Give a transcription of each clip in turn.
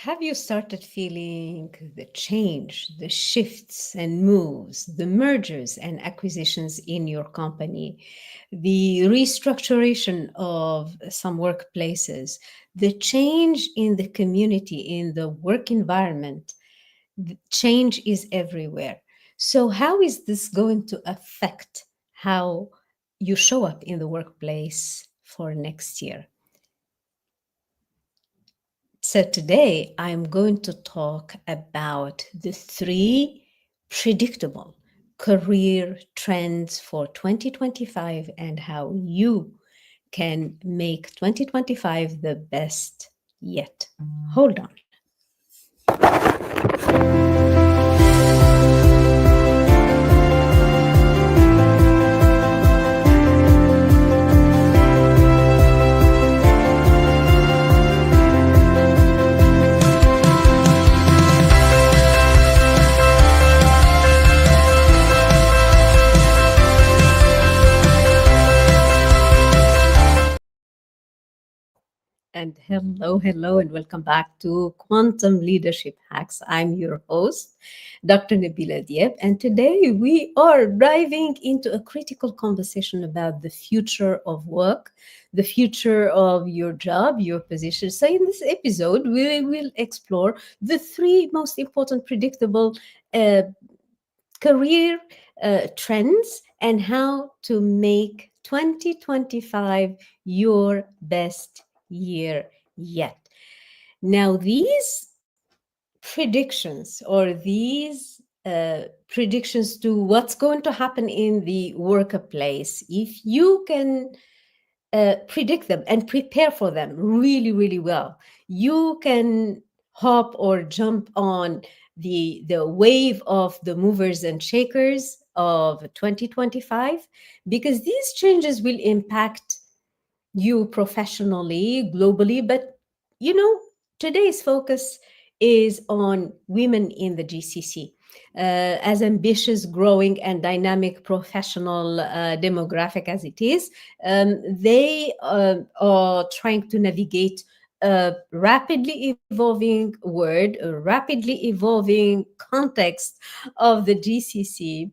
Have you started feeling the change, the shifts and moves, the mergers and acquisitions in your company, the restructuration of some workplaces, the change in the community, in the work environment? The change is everywhere. So, how is this going to affect how you show up in the workplace for next year? So today I'm going to talk about the three predictable career trends for 2025 and how you can make 2025 the best yet. Hold on. And hello, and welcome back to Quantum Leadership Hacks. I'm your host, Dr. Nebila Dhieb, and today we are diving into a critical conversation about the future of work, the future of your job, your position. So, in this episode, we will explore the three most important predictable uh, career trends and how to make 2025 your best year yet. Now, these predictions or these predictions to what's going to happen in the workplace, if you can predict them and prepare for them really, really well, you can hop or jump on the wave of the movers and shakers of 2025, because these changes will impact you professionally, globally. But you know, today's focus is on women in the GCC. As ambitious, growing, and dynamic professional demographic as it is, they are trying to navigate a rapidly evolving word, a rapidly evolving context of the GCC,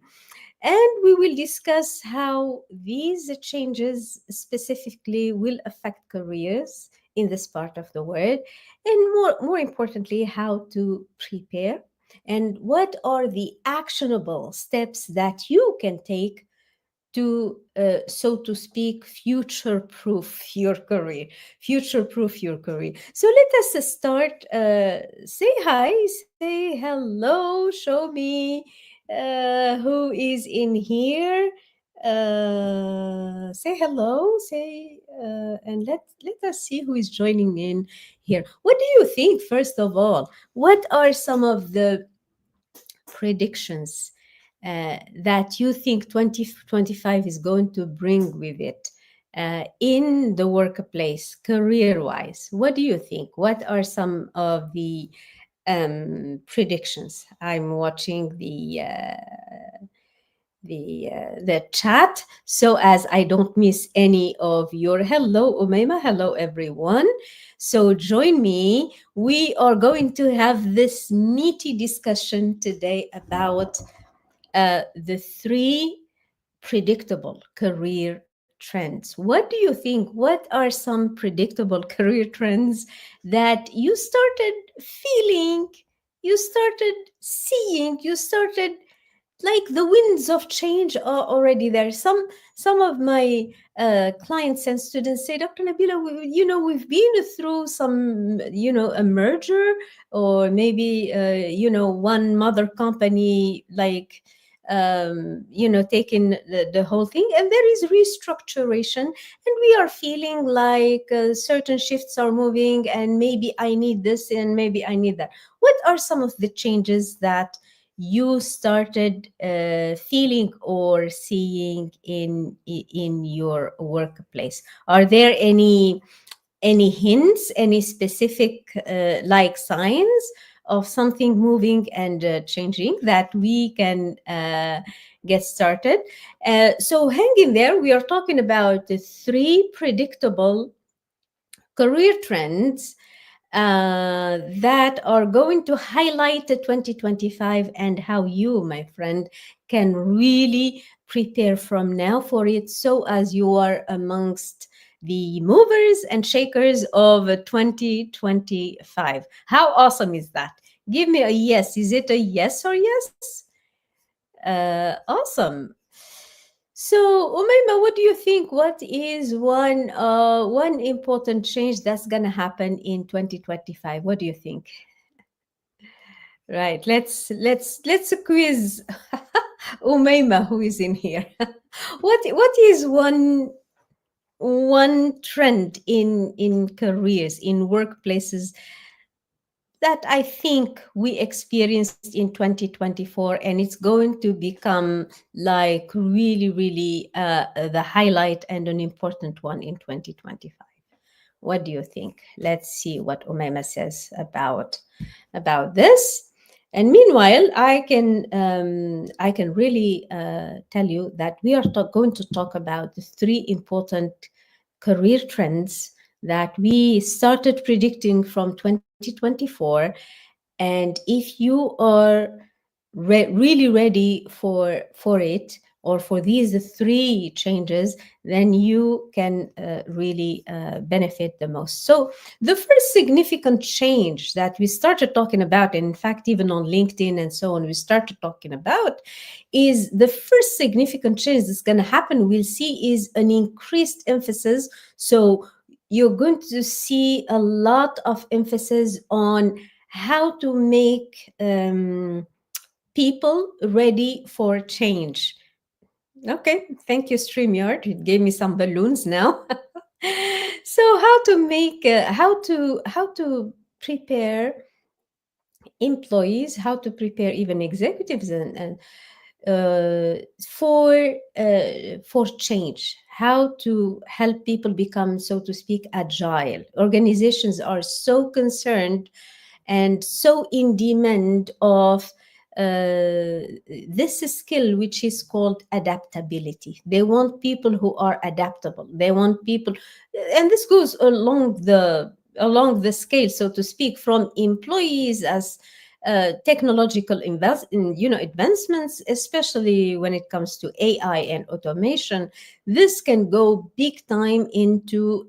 and we will discuss how these changes specifically will affect careers in this part of the world, and more importantly, how to prepare and what are the actionable steps that you can take to, so to speak, future proof your career, future proof your career. So let us start. Say hi, say hello, show me who is in here. Say hello, say, and let us see who is joining in here. What do you think, first of all? What are some of the predictions that you think 2025 is going to bring with it in the workplace, career wise? What do you think? What are some of the predictions? I'm watching the chat so as I don't miss any of your hello Umayma, hello everyone. So join me. We are going to have this meaty discussion today about the three predictable career trends. What do you think? What are some predictable career trends that you started feeling, you started seeing, you started, like, the winds of change are already there? Some of my clients and students say, Dr. Nabila, we've been through some, a merger, or maybe one mother company, like, taking the whole thing, and there is restructuration, and we are feeling like certain shifts are moving, and maybe I need this and maybe I need that. What are some of the changes that you started feeling or seeing in your workplace? Are there any hints, any specific like signs of something moving and changing that we can get started? So hang in there. We are talking about the three predictable career trends that are going to highlight the 2025 and how you, my friend, can really prepare from now for it so as you are amongst the movers and shakers of 2025. How awesome is that? Give me a yes. Is it a yes or yes? Awesome. So, Umayma, what do you think? What is one important change that's gonna happen in 2025? What do you think? Right. Let's quiz Umayma, who is in here. What is one trend in careers, in workplaces that I think we experienced in 2024, and it's going to become like really, really the highlight and an important one in 2025. What do you think? Let's see what Umayma says about this. And meanwhile, I can really tell you that we are going to talk about the three important career trends that we started predicting from 2024. And if you are really ready for it, or for these three changes, then you can really benefit the most. So the first significant change that we started talking about, and in fact even on LinkedIn and so on, we started talking about, is the first significant change that's going to happen, we'll see, is an increased emphasis. So you're going to see a lot of emphasis on how to make people ready for change. Okay, thank you, StreamYard. It gave me some balloons now. So how to prepare employees, how to prepare even executives and for change, how to help people become, so to speak, agile. Organizations are so concerned and so in demand of this skill, which is called adaptability. They want people who are adaptable. They want people, and this goes along the scale, so to speak, from employees as technological advancements, especially when it comes to AI and automation. This can go big time into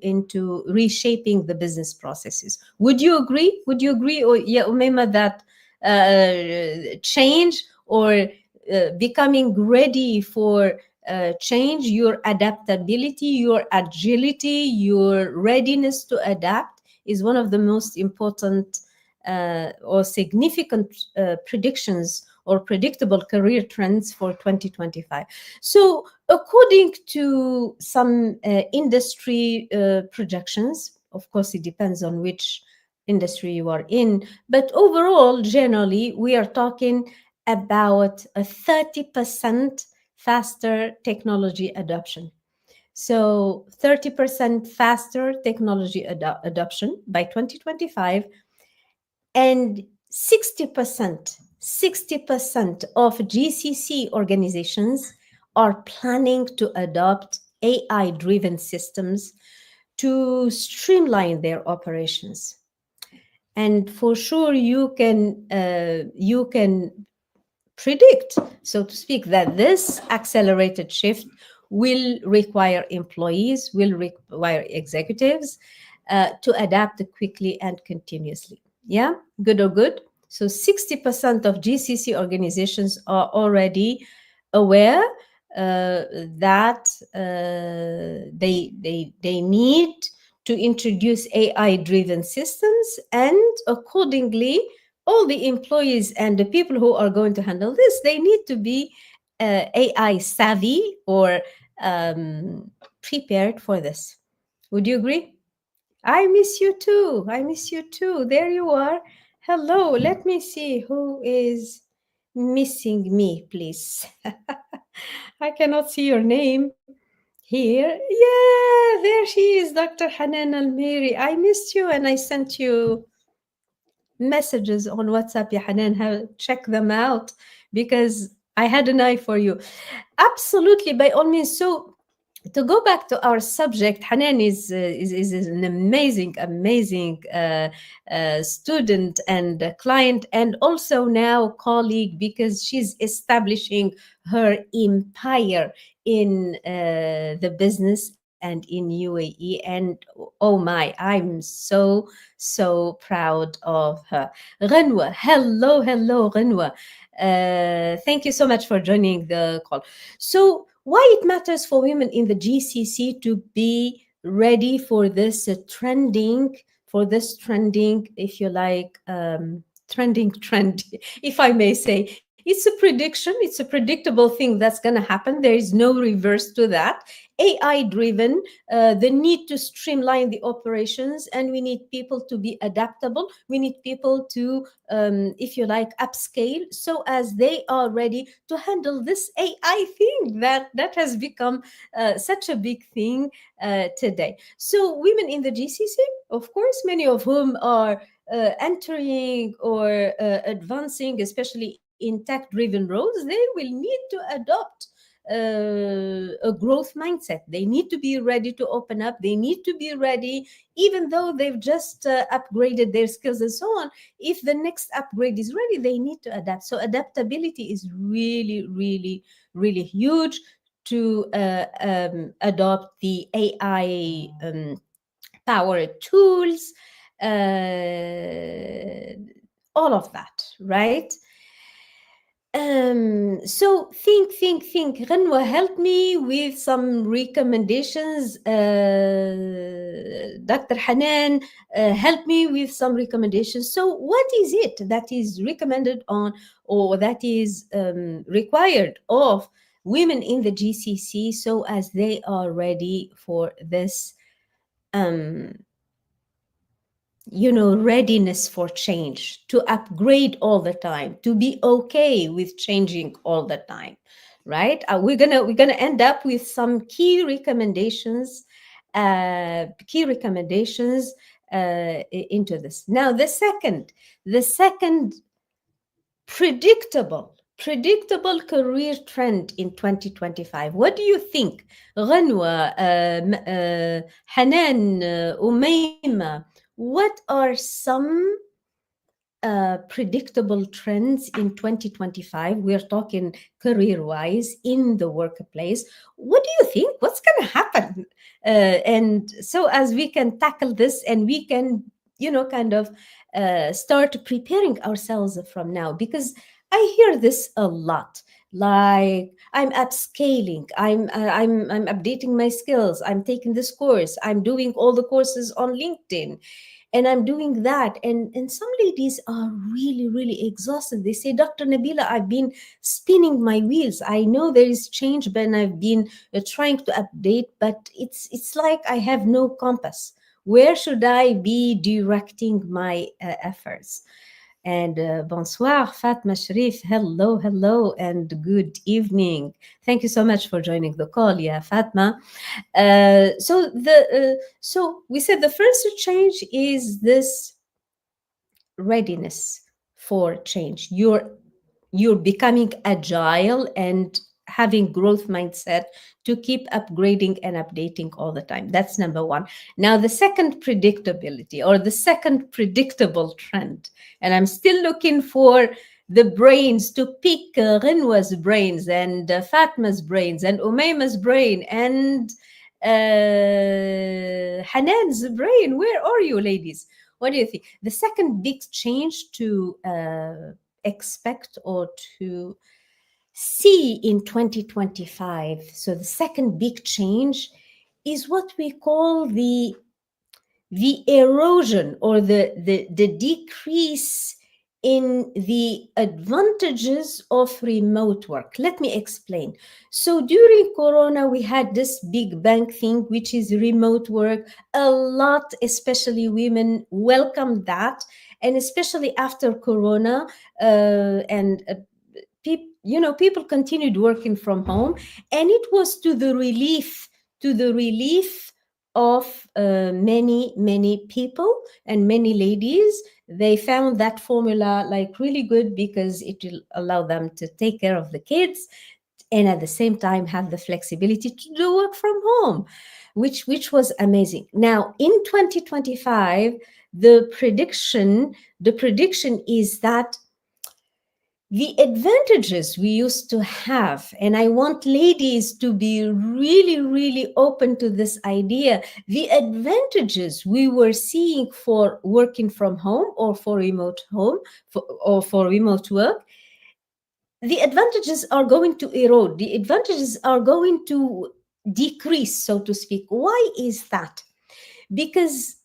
reshaping the business processes. Would you agree? Would you agree, or yeah, Umayma, that change, or becoming ready for change, your adaptability, your agility, your readiness to adapt is one of the most important or significant predictions or predictable career trends for 2025. So, according to some industry projections, of course, it depends on which industry you are in, but overall, generally, we are talking about a 30% faster technology adoption. So 30% faster technology adoption by 2025, and 60% of GCC organizations are planning to adopt AI driven systems to streamline their operations. And for sure you can predict, so to speak, that this accelerated shift will require employees, will require executives to adapt quickly and continuously. Yeah, good or good. So 60% of GCC organizations are already aware that they need to introduce AI driven systems, and accordingly all the employees and the people who are going to handle this, they need to be AI savvy or prepared for this. Would you agree? I miss you too. I miss you too. There you are. Hello. Let me see who is missing me, please. I cannot see your name here. Yeah, there she is, Dr. Hanan Al Miri. I missed you and I sent you messages on WhatsApp, ya Hanan. Check them out because I had an eye for you. Absolutely, by all means. So to go back to our subject, Hanan is an amazing student and client, and also now colleague, because she's establishing her empire in the business and in UAE. And oh my, I'm so proud of her. Ghanwa, hello, Ghanwa. Thank you so much for joining the call. So, why it matters for women in the GCC to be ready for this trending, if you like, trending trend, if I may say. It's a prediction, it's a predictable thing that's going to happen. There is no reverse to that. AI driven, the need to streamline the operations, and we need people to be adaptable. We need people to, if you like, upscale, so as they are ready to handle this AI thing that has become such a big thing today. So women in the GCC, of course, many of whom are entering or advancing, especially in tech-driven roles, they will need to adopt a growth mindset. They need to be ready to open up. They need to be ready, even though they've just upgraded their skills and so on. If the next upgrade is ready, they need to adapt. So adaptability is really huge to adopt the AI powered tools, all of that, right? So think. Ghanwa, help me with some recommendations. Dr. Hanan, help me with some recommendations. So, what is it that is recommended on, or that is required of women in the GCC, so as they are ready for this um, readiness for change, to upgrade all the time, to be okay with changing all the time, right? We're gonna end up with some key recommendations into this. Now, the second predictable career trend in 2025. What do you think, Ghanwa, Hanan, Umayma? What are some predictable trends in 2025? We're talking career wise in the workplace. What do you think? What's going to happen? And so, as we can tackle this, and we can, kind of start preparing ourselves from now, because I hear this a lot. Like, I'm upscaling, I'm updating my skills, I'm taking this course, I'm doing all the courses on LinkedIn, and I'm doing that. And some ladies are really exhausted. They say, Dr. Nabila, I've been spinning my wheels. I know there is change, but I've been trying to update, but it's like I have no compass. Where should I be directing my efforts? And bonsoir, Fatma Sharif. Hello, and good evening. Thank you so much for joining the call, yeah, Fatma. So we said the first change is this readiness for change. You're becoming agile and having growth mindset to keep upgrading and updating all the time. That's number one. Now, the second predictability, or the second predictable trend, and I'm still looking for the brains to pick Rinwa's brains, and Fatma's brains, and Umayma's brain, and Hanan's brain. Where are you, ladies? What do you think? The second big change to expect or to see in 2025, so the second big change is what we call the erosion, or the decrease in the advantages of remote work. Let me explain. So during Corona, we had this big bang thing, which is remote work. A lot, especially women, welcomed that. And especially after Corona, and people continued working from home, and it was to the relief of many people and many ladies. They found that formula like really good, because it will allow them to take care of the kids, and at the same time have the flexibility to do work from home, which was amazing. Now in 2025, the prediction is that the advantages we used to have, and I want ladies to be really, really open to this idea, the advantages we were seeing for working from home or for remote home, or for remote work, the advantages are going to erode, the advantages are going to decrease, so to speak. Why is that? Because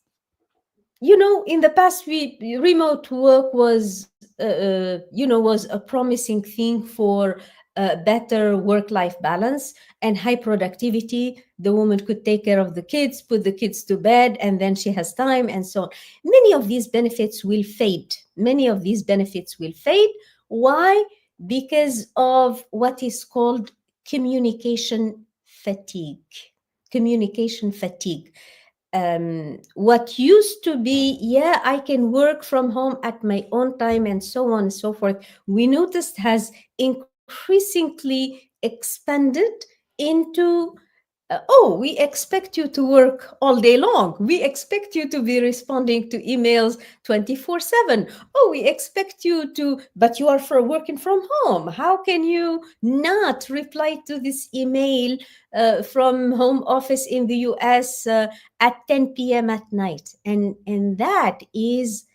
in the past, remote work was a promising thing for better work-life balance and high productivity. The woman could take care of the kids, put the kids to bed, and then she has time, and so on. Many of these benefits will fade. Many of these benefits will fade. Why? Because of what is called communication fatigue. Communication fatigue. What used to be, yeah, I can work from home at my own time and so on and so forth, we noticed has increasingly expanded into oh, we expect you to work all day long. We expect you to be responding to emails 24/7. Oh, we expect you to, but you are for working from home. How can you not reply to this email from home office in the US at 10 p.m. at night? And that is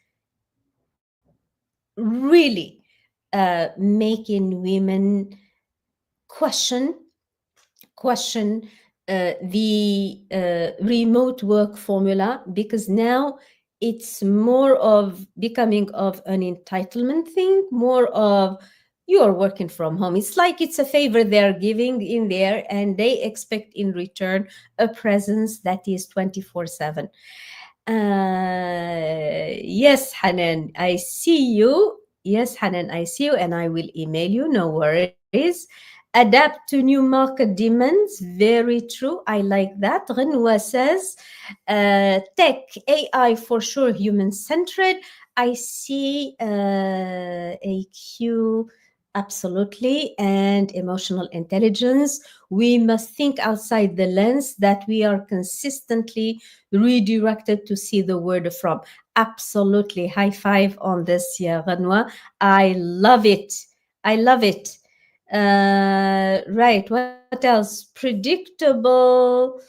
really making women question question the remote work formula, because now it's more of becoming of an entitlement thing, more of you're working from home. It's like it's a favor they're giving in there, and they expect in return a presence that is 24/7. Yes, Hanan, I see you. Yes, Hanan, I see you, and I will email you. No worries. Adapt to new market demands. Very true. I like that. Renwa says, tech, AI for sure, human centered. I see AQ. Absolutely. And emotional intelligence. We must think outside the lens that we are consistently redirected to see the word from. Absolutely. High five on this, yeah, Renoir. I love it. I love it. Right. What else? Predictable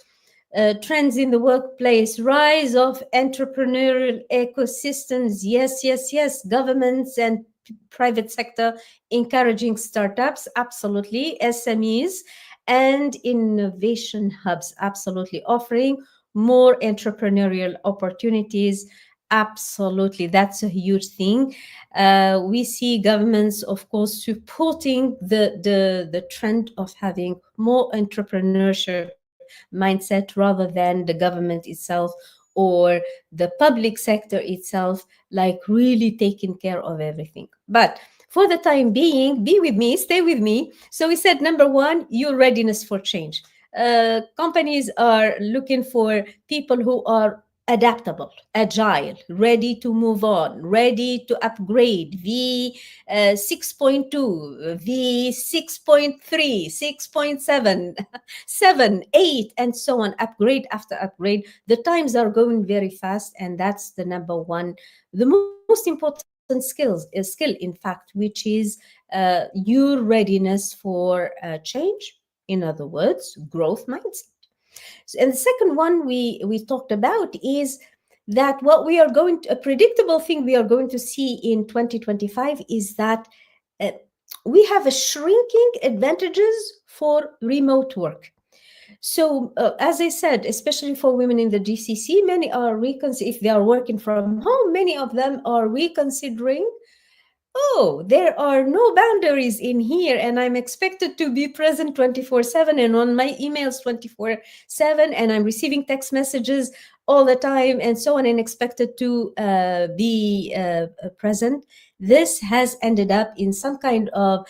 trends in the workplace, rise of entrepreneurial ecosystems. Yes, yes, yes. Governments and private sector encouraging startups. Absolutely. SMEs and innovation hubs. Absolutely. Offering more entrepreneurial opportunities. Absolutely. That's a huge thing. We see governments, of course, supporting the trend of having more entrepreneurship mindset rather than the government itself or the public sector itself, like really taking care of everything. But for the time being, be with me, stay with me. So we said number one, your readiness for change. Companies are looking for people who are adaptable, agile, ready to move on, ready to upgrade. V 6.2, V 6.3, 6.7, 7, 8, and so on, upgrade after upgrade. The times are going very fast, and that's the number one, the most important skill, in fact, which is your readiness for change. In other words, growth mindset. And the second one we talked about is that what we are going to, a predictable thing we are going to see in 2025 is that uh, we have a shrinking advantages for remote work. So, as I said, especially for women in the GCC, many are if they are working from home, many of them are reconsidering, oh, there are no boundaries in here, and I'm expected to be present 24/7 and on my emails 24/7, and I'm receiving text messages all the time, and so on, and expected to be present. This has ended up in some kind of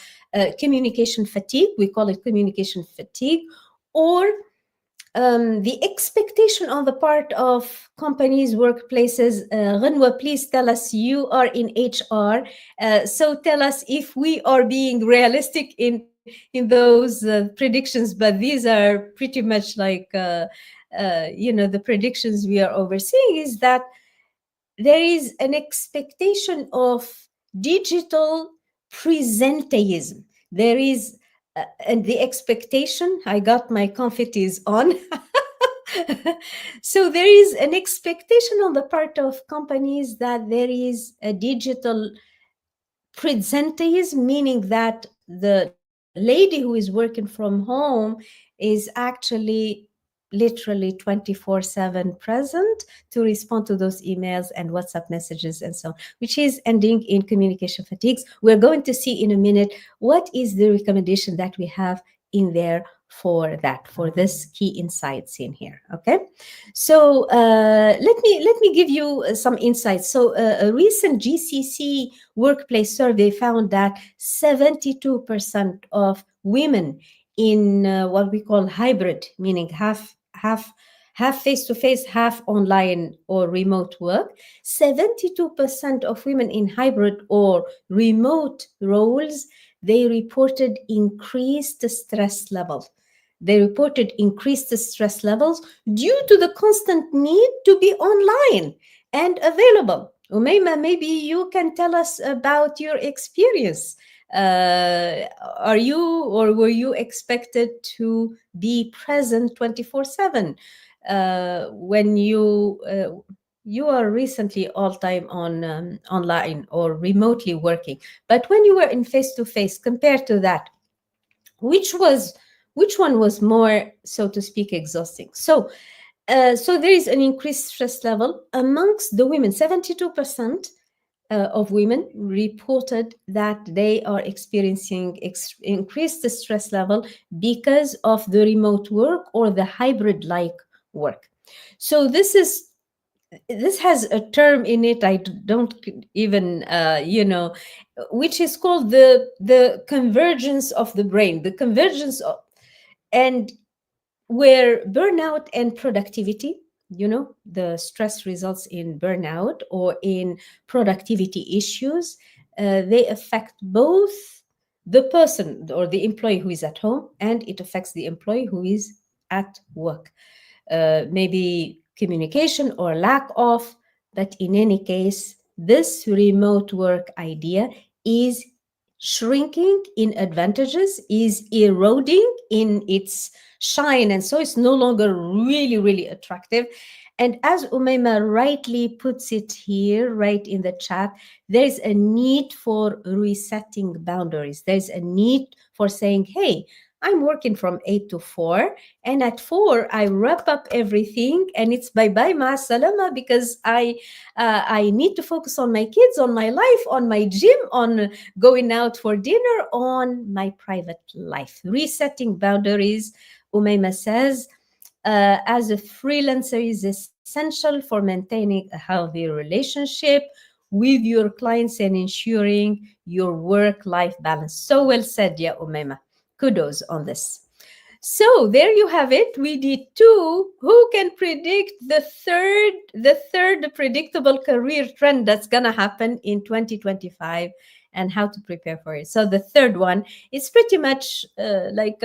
communication fatigue. We call it communication fatigue, or the expectation on the part of companies, workplaces. Ghanwa, please tell us, you are in HR. So tell us if we are being realistic in in those predictions, but these are pretty much like the predictions we are overseeing is that there is an expectation of digital presenteeism. There is, and the expectation, I got my confettis on. So there is an expectation on the part of companies that there is a digital presenteeism, meaning that the lady who is working from home is actually literally 24/7 present to respond to those emails and WhatsApp messages and so on, which is ending in communication fatigues. We're going to see in a minute what is the recommendation that we have in there for that, for this key insights in here. Okay, so let me give you some insights. So a recent GCC workplace survey found that 72% of women in what we call hybrid, meaning half face to face, half online or remote work. 72% of women in hybrid or remote roles, they reported increased stress level. They reported increased stress levels due to the constant need to be online and available. Umayma, maybe you can tell us about your experience. Are you or were you expected to be present 24/7 when you are recently all time on online or remotely working? But when you were in face to face, compared to that, which was which one was more, so to speak, exhausting? So there is an increased stress level amongst the women. 72% of women reported that they are experiencing increased stress level because of the remote work or the hybrid like work. So this has a term in it. I don't even which is called the convergence of the brain, the convergence of, and where burnout and productivity, the stress results in burnout or in productivity issues. They affect both the person or the employee who is at home, and it affects the employee who is at work. Maybe communication or lack of, but in any case, this remote work idea is shrinking in advantages, is eroding in its shine, and so it's no longer really, really attractive. And as Umayma rightly puts it here, right in the chat, there's a need for resetting boundaries. There's a need for saying, hey, I'm working from 8 to 4, and at 4 I wrap up everything and it's bye bye ma salama, because I need to focus on my kids, on my life, on my gym, on going out for dinner, on my private life. Resetting boundaries, Umayma says, as a freelancer is essential for maintaining a healthy relationship with your clients and ensuring your work-life balance. So well said, yeah, Umayma. Kudos on this. So there you have it. We did two. Who can predict the third predictable career trend that's gonna happen in 2025 and how to prepare for it? So the third one is pretty much like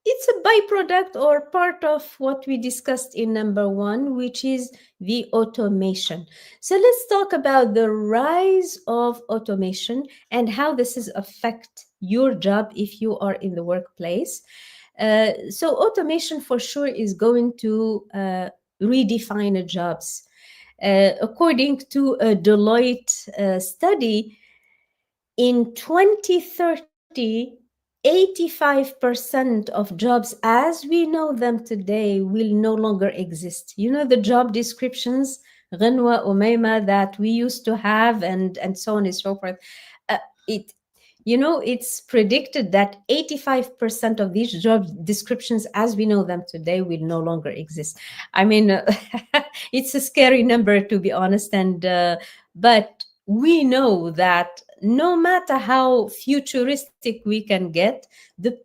it's a byproduct or part of what we discussed in number one, which is the automation. So let's talk about the rise of automation and how this is affect your job if you are in the workplace. So automation for sure is going to redefine jobs. According to a Deloitte study, in 2030, 85% of jobs as we know them today will no longer exist. You know, the job descriptions, Ghanwa, Umayma, that we used to have, and so on and so forth. It it's predicted that 85% of these job descriptions as we know them today will no longer exist. I mean, it's a scary number, to be honest, and but we know that no matter how futuristic we can get, the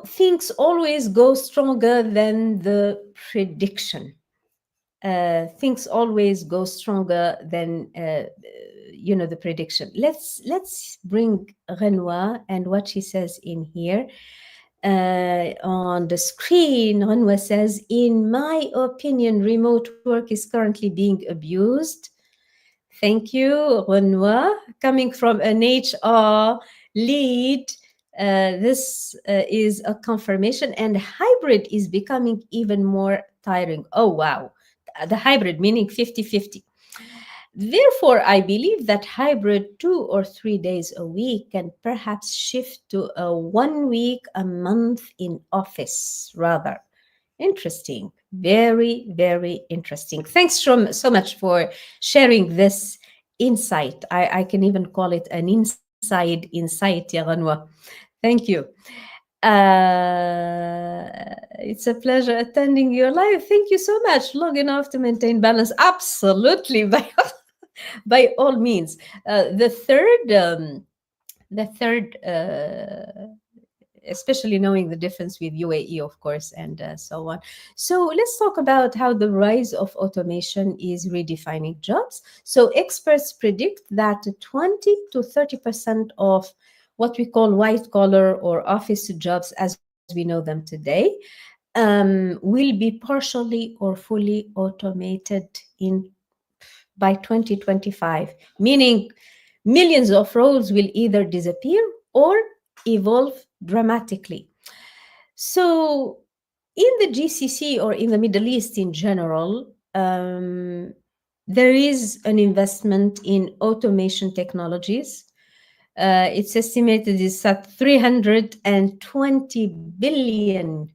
things always go stronger than the prediction. things always go stronger than the prediction. Let's bring Renoir and what she says in here. On the screen, Renoir says, in my opinion, remote work is currently being abused. Thank you, Renoir. Coming from an HR lead, this is a confirmation, and hybrid is becoming even more tiring. Oh, wow. The hybrid, meaning 50-50. Therefore, I believe that hybrid 2 or 3 days a week can perhaps shift to a 1 week a month in office rather. Interesting. Very, very interesting. Thanks so much for sharing this insight. I can even call it an insight, ya Ghanwa. Thank you. It's a pleasure attending your live. Thank you so much. Long enough to maintain balance. Absolutely, by all means. The third, especially knowing the difference with UAE, of course, and so on. So let's talk about how the rise of automation is redefining jobs. So experts predict that 20 to 30% of what we call white collar or office jobs as we know them today will be partially or fully automated in by 2025, meaning millions of roles will either disappear or evolve dramatically. So, in the GCC or in the Middle East in general, there is an investment in automation technologies. It's estimated it's at $320 billion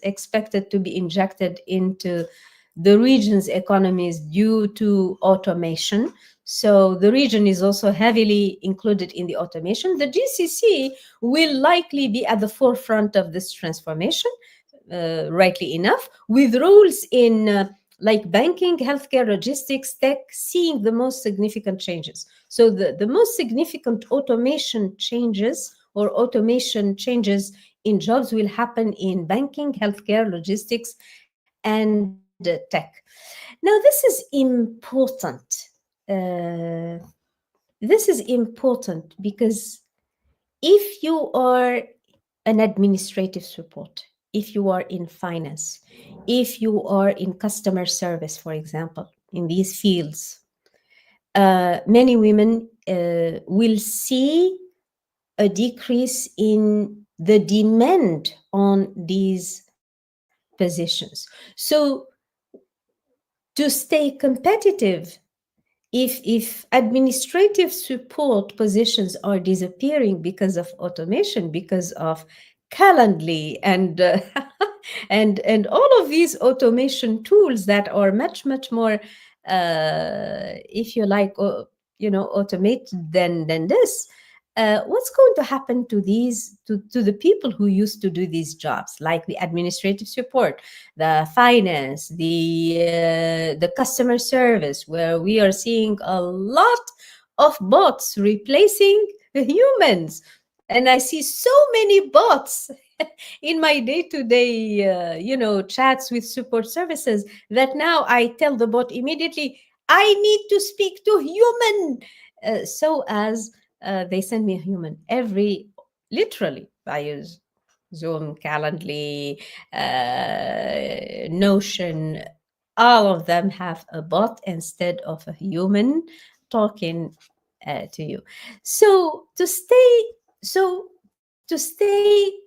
expected to be injected into the region's economies due to automation. So the region is also heavily included in the automation. The GCC will likely be at the forefront of this transformation, rightly enough, with roles in like banking, healthcare, logistics, tech, seeing the most significant changes. So the most significant automation changes in jobs will happen in banking, healthcare, logistics, and tech. Now, this is important because if you are an administrative support, if you are in finance, if you are in customer service, for example, in these fields, many women will see a decrease in the demand on these positions. So to stay competitive, if administrative support positions are disappearing because of automation, because of Calendly and all of these automation tools that are much more, if you like, automated than this. What's going to happen to the people who used to do these jobs, like the administrative support, the finance, the customer service, where we are seeing a lot of bots replacing humans, and I see so many bots in my day-to-day, chats with support services that now I tell the bot immediately, I need to speak to human, so as they send me a human literally. I use Zoom, Calendly, Notion. All of them have a bot instead of a human talking to you. So to stay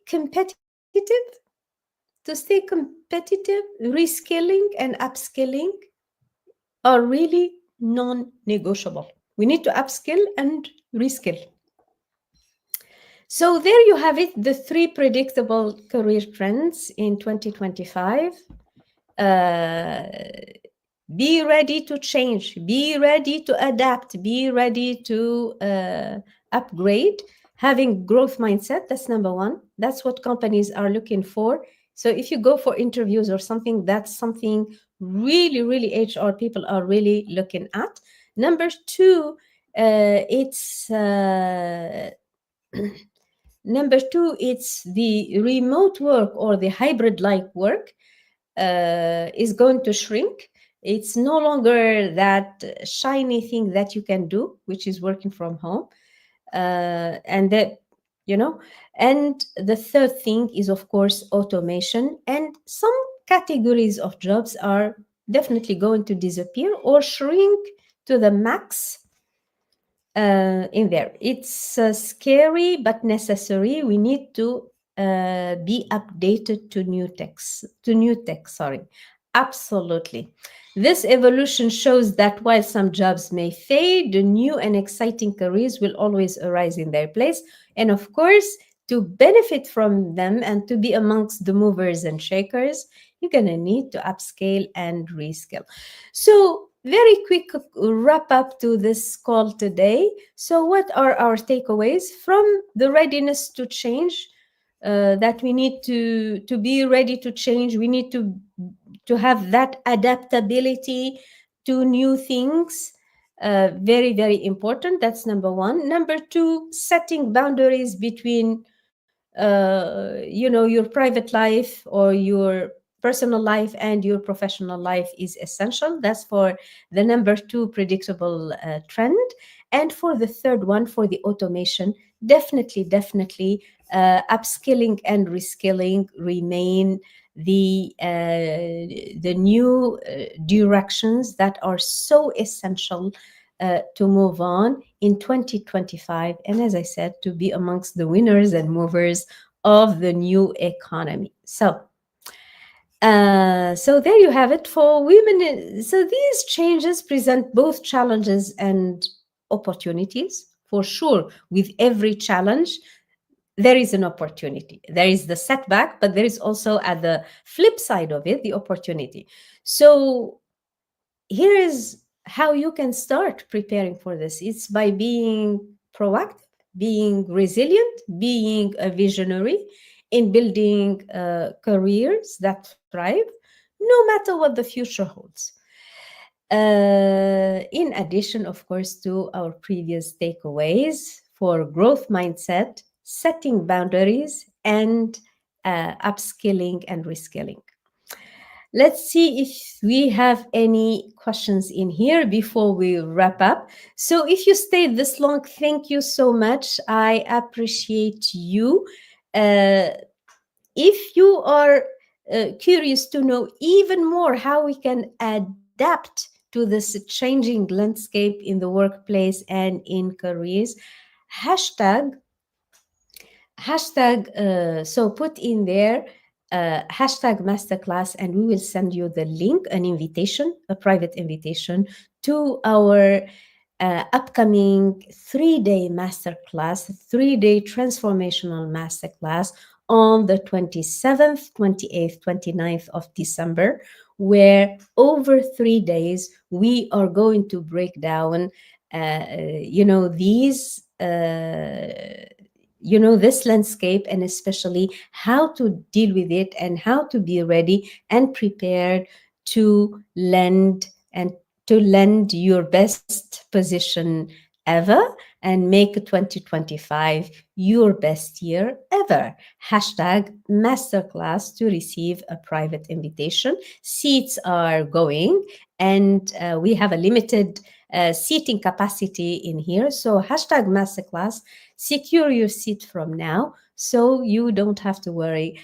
competitive, reskilling and upskilling are really non-negotiable. We need to upskill and reskill. So there you have it, the 3 predictable career trends in 2025. Be ready to change, be ready to adapt, be ready to upgrade. Having growth mindset, that's number 1. That's what companies are looking for. So if you go for interviews or something, that's something really HR people are really looking at. Number 2, it's the remote work or the hybrid-like work is going to shrink It's no longer that shiny thing that you can do, which is working from home. And that, you know, and the third thing is, of course, automation. And some categories of jobs are definitely going to disappear or shrink to the max in there. It's scary but necessary. We need to be updated to new techs, to new tech. Sorry, absolutely. This evolution shows that while some jobs may fade, the new and exciting careers will always arise in their place. And of course, to benefit from them and to be amongst the movers and shakers, you're gonna need to upscale and reskill. So, very quick wrap up to this call today. So, what are our takeaways from the readiness to change? That we need to be ready to change. We need to have that adaptability to new things. Very very important. That's number one. Number two, setting boundaries between your private life or your personal life and your professional life is essential. That's for the number two predictable trend. And for the third one, for the automation, definitely upskilling and reskilling remain the new directions that are so essential to move on in 2025, and as I said, to be amongst the winners and movers of the new economy. So there you have it for women. So these changes present both challenges and opportunities. For sure, with every challenge, there is an opportunity. There is the setback, but there is also at the flip side of it, the opportunity. So here is how you can start preparing for this. It's by being proactive, being resilient, being a visionary in building careers that thrive, no matter what the future holds. In addition, of course, to our previous takeaways for growth mindset, setting boundaries, and upskilling and reskilling. Let's see if we have any questions in here before we wrap up. So, if you stayed this long, thank you so much. I appreciate you. Uh, if you are curious to know even more how we can adapt to this changing landscape in the workplace and in careers, hashtag so put in there hashtag masterclass, and we will send you the link, an invitation, a private invitation to our upcoming 3-day masterclass, 3-day transformational masterclass on the 27th, 28th, 29th of December, where over 3 days we are going to break down these this landscape, and especially how to deal with it and how to be ready and prepared to lend your best position ever and make 2025 your best year ever. Hashtag masterclass to receive a private invitation. Seats are going, and we have a limited seating capacity in here. So hashtag masterclass, secure your seat from now so you don't have to worry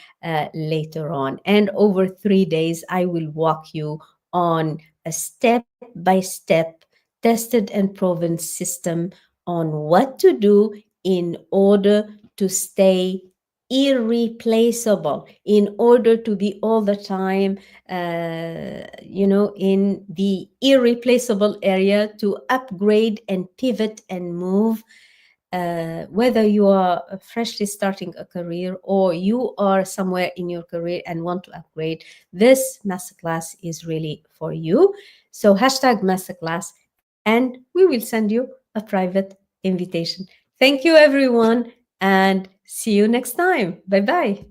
later on. And over 3 days, I will walk you on a step-by-step tested and proven system on what to do in order to stay irreplaceable, in order to be all the time in the irreplaceable area, to upgrade and pivot and move, whether you are freshly starting a career or you are somewhere in your career and want to upgrade. This masterclass is really for you. So hashtag masterclass, and we will send you a private invitation. Thank you, everyone, and see you next time. Bye bye.